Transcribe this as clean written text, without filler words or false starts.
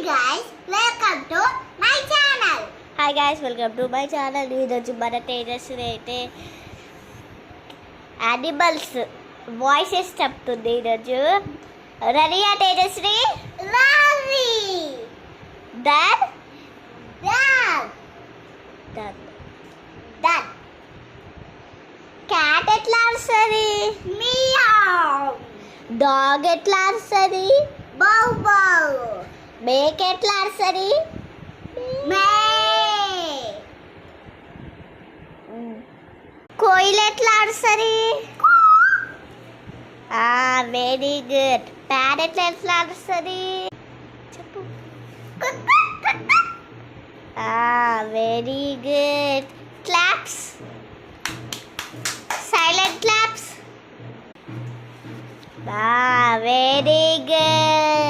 Hi guys welcome to my channel. ఈరోజు మన తేజస్వి అయితే యానిమల్స్ వాయిసెస్ చెప్తుంది. ఈరోజు రెడీయా తేజస్వి? డన్ క్యాట్ ఎట్లా అరుస్తుంది? డాగ్ ఎట్లా అరుస్తుంది? మేక ఎట్లా అరుస్తుంది? కోయిల్ ఎట్లా అరుస్తుంది? Very good. ప్యారెట్ ఎట్లా అరుస్తుంది? చెప్పు. Very good. Claps, silent claps. Very good.